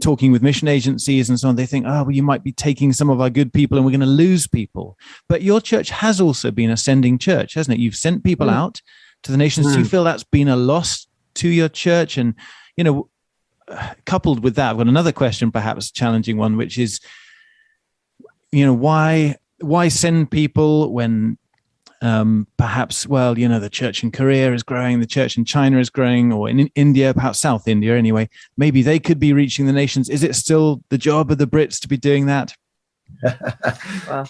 talking with mission agencies and so on. They think, oh, well, you might be taking some of our good people and we're going to lose people. But your church has also been a sending church, hasn't it? You've sent people out to the nations. Do you feel that's been a loss to your church? And, coupled with that, I've got another question, perhaps challenging one, which is, why send people when perhaps, the church in Korea is growing, the church in China is growing, or in India, perhaps South India anyway, maybe they could be reaching the nations. Is it still the job of the Brits to be doing that? Well,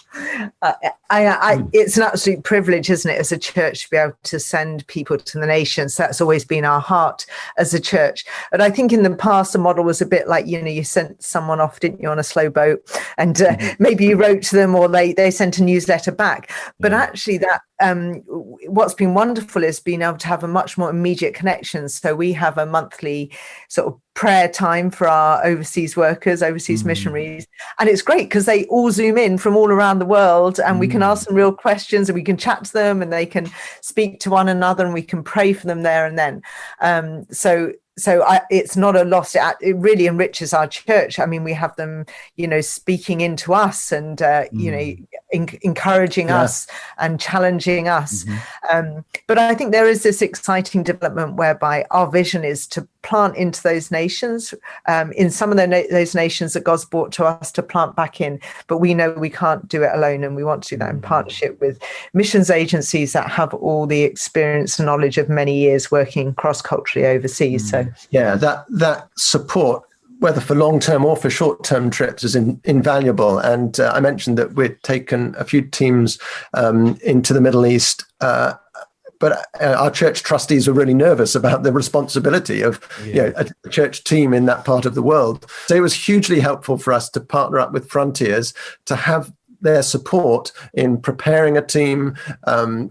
it's an absolute privilege, isn't it, as a church to be able to send people to the nations. That's always been our heart as a church. But I think in the past, the model was a bit like, you sent someone off, didn't you, on a slow boat, and maybe you wrote to them, or they sent a newsletter back. But actually that what's been wonderful is being able to have a much more immediate connection. So we have a monthly sort of prayer time for our overseas workers, overseas missionaries. And it's great because they all Zoom in from all around the world, and we can ask them real questions, and we can chat to them, and they can speak to one another, and we can pray for them there and then. It's not a loss. It really enriches our church. I mean, we have them, speaking into us and, encouraging us and challenging us. But I think there is this exciting development whereby our vision is to plant into those nations, in some of those nations that God's brought to us to plant back in. But we know we can't do it alone, and we want to do that in partnership with missions agencies that have all the experience and knowledge of many years working cross-culturally overseas. So that support, whether for long-term or for short-term trips, is invaluable. And I mentioned that we'd taken a few teams into the Middle East, but our church trustees were really nervous about the responsibility of a church team in that part of the world. So it was hugely helpful for us to partner up with Frontiers to have their support in preparing a team,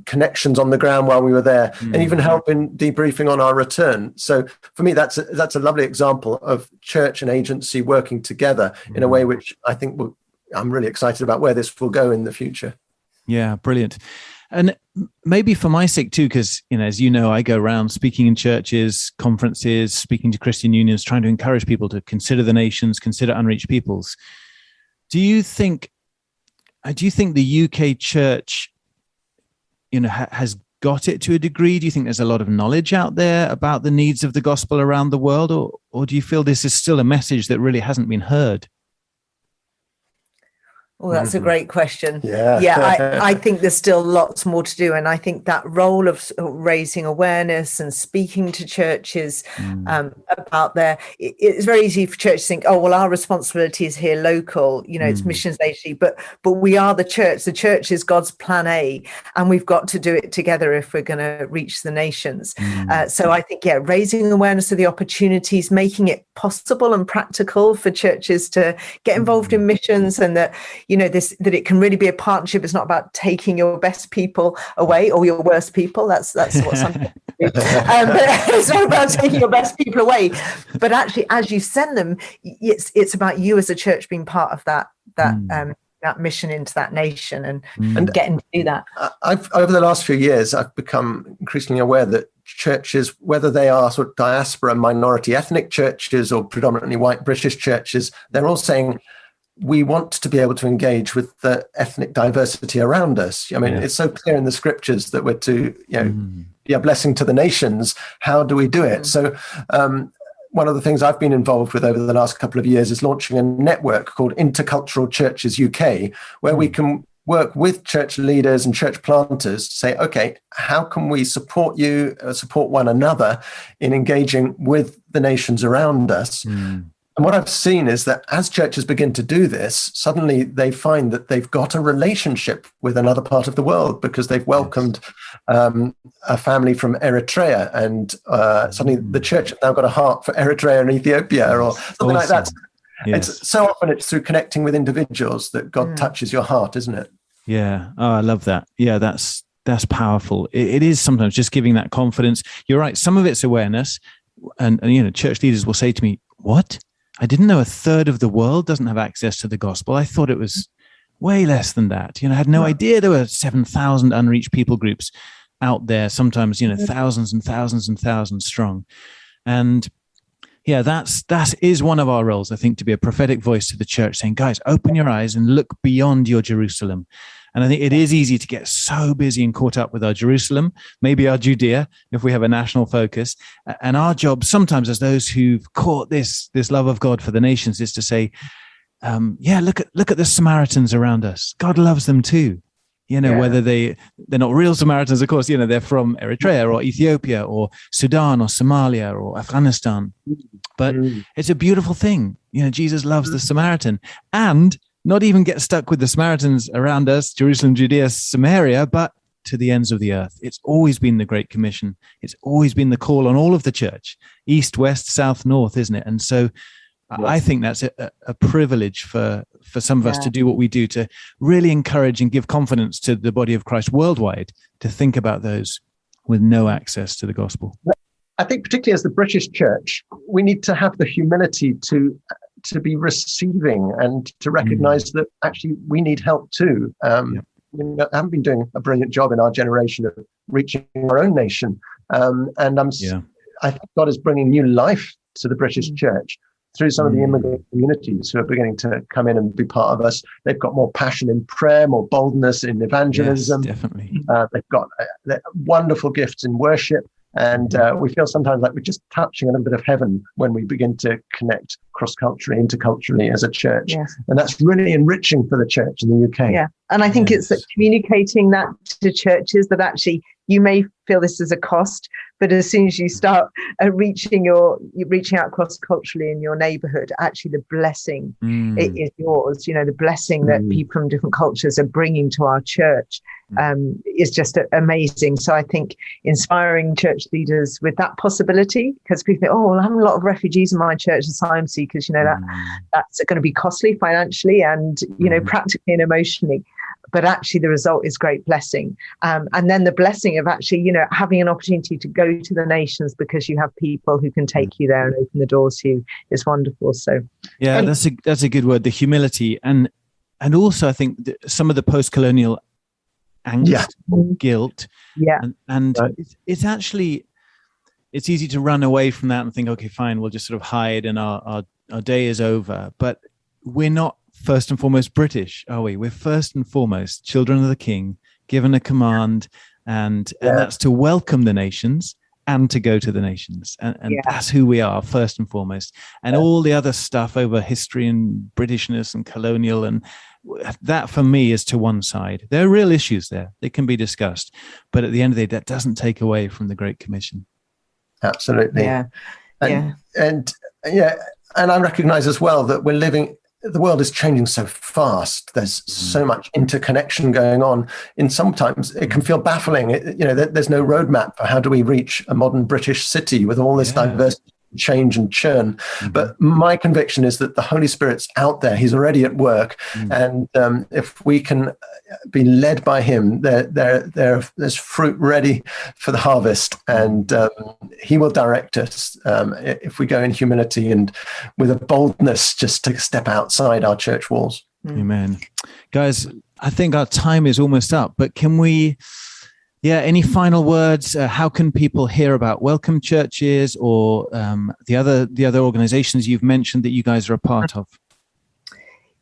connections on the ground while we were there, and even help in debriefing on our return. So for me, that's a lovely example of church and agency working together in a way which I think I'm really excited about where this will go in the future. Yeah, brilliant. And maybe for my sake too, because, as you know, I go around speaking in churches, conferences, speaking to Christian unions, trying to encourage people to consider the nations, consider unreached peoples. Do you think the UK church, has got it to a degree? Do you think there's a lot of knowledge out there about the needs of the gospel around the world? Or do you feel this is still a message that really hasn't been heard? Well, that's a great question. I think there's still lots more to do. And I think that role of raising awareness and speaking to churches about it's very easy for churches to think, oh, well, our responsibility is here local, it's missions agency, but we are the church. The church is God's plan A, and we've got to do it together if we're going to reach the nations. So I think, raising awareness of the opportunities, making it possible and practical for churches to get involved in missions, and that, that it can really be a partnership. It's not about taking your best people away or your worst people. That's what some people do. But it's not about taking your best people away. But actually, as you send them, it's about you as a church being part of that mission into that nation and getting to do that. Over the last few years, I've become increasingly aware that churches, whether they are sort of diaspora, minority ethnic churches or predominantly white British churches, they're all saying, we want to be able to engage with the ethnic diversity around us. I mean, it's so clear in the scriptures that we're to, be a blessing to the nations. How do we do it? So one of the things I've been involved with over the last couple of years is launching a network called Intercultural Churches UK, where we can work with church leaders and church planters to say, okay, how can we support you, support one another in engaging with the nations around us? And what I've seen is that as churches begin to do this, suddenly they find that they've got a relationship with another part of the world because they've welcomed a family from Eritrea, and suddenly the church has now got a heart for Eritrea and Ethiopia or something like that. Yes. It's so often it's through connecting with individuals that God touches your heart, isn't it? Yeah. Oh, I love that. Yeah, that's powerful. It is sometimes just giving that confidence. You're right. Some of it's awareness, and church leaders will say to me, "What? I didn't know a third of the world doesn't have access to the gospel. I thought it was way less than that. I had no idea there were 7,000 unreached people groups out there, sometimes, thousands and thousands and thousands strong." And yeah, that is one of our roles, I think, to be a prophetic voice to the church saying, guys, open your eyes and look beyond your Jerusalem. And I think it is easy to get so busy and caught up with our Jerusalem, maybe our Judea, if we have a national focus. And our job sometimes as those who've caught this love of God for the nations is to say, look at the Samaritans around us. God loves them too. Whether they're not real Samaritans, of course, they're from Eritrea or Ethiopia or Sudan or Somalia or Afghanistan. But it's a beautiful thing. Jesus loves the Samaritan, and not even get stuck with the Samaritans around us, Jerusalem, Judea, Samaria, but to the ends of the earth. It's always been the Great Commission. It's always been the call on all of the church, east, west, south, north, isn't it? And so I think that's a privilege for some of us to do what we do, to really encourage and give confidence to the body of Christ worldwide to think about those with no access to the gospel. I think particularly as the British church, we need to have the humility to be receiving and to recognize that actually we need help too. We haven't been doing a brilliant job in our generation of reaching our own nation. I think God is bringing new life to the British church through some of the immigrant communities who are beginning to come in and be part of us. They've got more passion in prayer, more boldness in evangelism. Yes, definitely. They've got wonderful gifts in worship. And we feel sometimes like we're just touching a little bit of heaven when we begin to connect cross-culturally, interculturally as a church. Yes. And that's really enriching for the church in the UK. Yeah. And I think it's communicating that to churches, that actually you may feel this is a cost, but as soon as you start reaching out cross-culturally in your neighborhood, actually the blessing it is yours. The blessing that people from different cultures are bringing to our church is just amazing. So I think inspiring church leaders with that possibility, because people think, oh, well, I have a lot of refugees in my church, asylum seekers, that's going to be costly financially and, practically and emotionally. But actually the result is great blessing. And then the blessing of actually, having an opportunity to go to the nations because you have people who can take you there and open the doors to you is wonderful. So yeah, that's a good word, the humility. And also I think some of the post-colonial angst or guilt. Yeah. And it's actually, it's easy to run away from that and think, okay, fine, we'll just sort of hide and our day is over. But we're not first and foremost British, are we? We're first and foremost children of the King, given a command, and that's to welcome the nations and to go to the nations. And that's who we are, first and foremost. And all the other stuff over history and Britishness and colonial, and that for me is to one side. There are real issues there. They can be discussed. But at the end of the day, that doesn't take away from the Great Commission. Absolutely. And I recognize as well that the world is changing so fast. There's so much interconnection going on. And sometimes it can feel baffling. There's no roadmap for how do we reach a modern British city with all this diversity, change and churn. But my conviction is that the Holy Spirit's out there. He's already at work. And if we can be led by him, there's fruit ready for the harvest. And he will direct us if we go in humility and with a boldness just to step outside our church walls. Amen. Guys, I think our time is almost up, but can we... any final words? How can people hear about Welcome Churches or the other organizations you've mentioned that you guys are a part of?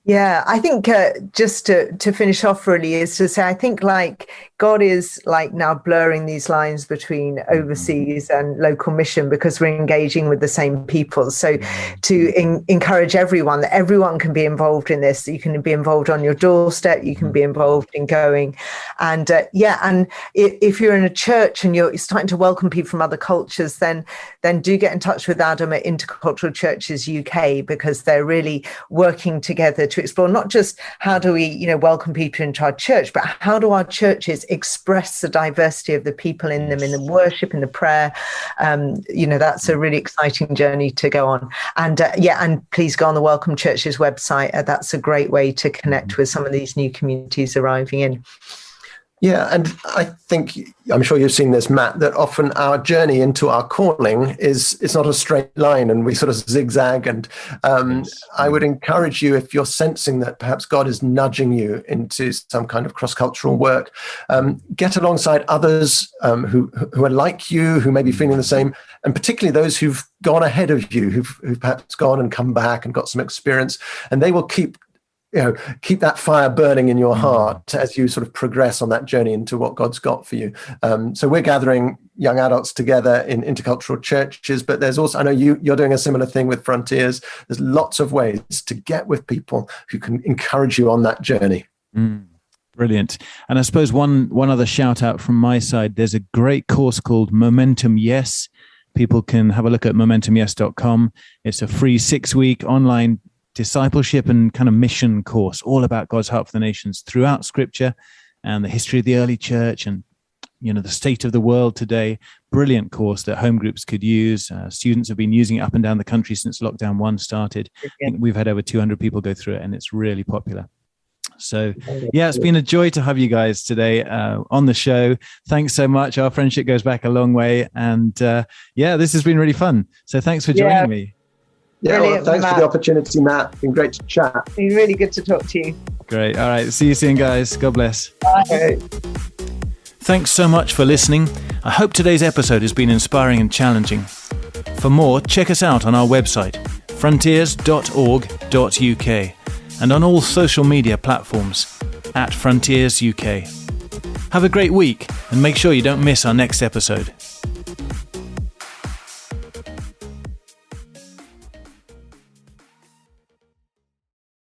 Yeah, I think just to finish off really is to say, I think like God is like now blurring these lines between overseas and local mission because we're engaging with the same people. So to encourage everyone, that everyone can be involved in this. You can be involved on your doorstep. You can be involved in going. And and if you're in a church and you're starting to welcome people from other cultures, then do get in touch with Adam at Intercultural Churches UK, because they're really working together to explore not just how do we, welcome people into our church, but how do our churches express the diversity of the people in them, in the worship, in the prayer. That's a really exciting journey to go on. And and please go on the Welcome Churches website. That's a great way to connect with some of these new communities arriving in. Yeah, and I think, I'm sure you've seen this, Matt, that often our journey into our calling it's not a straight line, and we sort of zigzag. And I would encourage you, if you're sensing that perhaps God is nudging you into some kind of cross-cultural work, get alongside others who are like you, who may be feeling the same, and particularly those who've gone ahead of you, who've perhaps gone and come back and got some experience, and they will keep that fire burning in your heart as you sort of progress on that journey into what God's got for you. So we're gathering young adults together in intercultural churches, but there's also, I know you're doing a similar thing with Frontiers. There's lots of ways to get with people who can encourage you on that journey. Brilliant. And I suppose one other shout out from my side, there's a great course called MomentumYes. People can have a look at MomentumYes.com. It's a free 6-week online discipleship and kind of mission course, all about God's heart for the nations throughout Scripture and the history of the early church and the state of the world today. Brilliant course that home groups could use. Students have been using it up and down the country since lockdown 1 started. I think we've had over 200 people go through it, and it's really popular. So it's been a joy to have you guys today on the show. Thanks so much. Our friendship goes back a long way, and this has been really fun. So thanks for joining me. Yeah, well, thanks for the opportunity, Matt. It's been great to chat. It's been really good to talk to you. Great. All right. See you soon, guys. God bless. Bye. Thanks so much for listening. I hope today's episode has been inspiring and challenging. For more, check us out on our website, frontiers.org.uk, and on all social media platforms @FrontiersUK. Have a great week, and make sure you don't miss our next episode.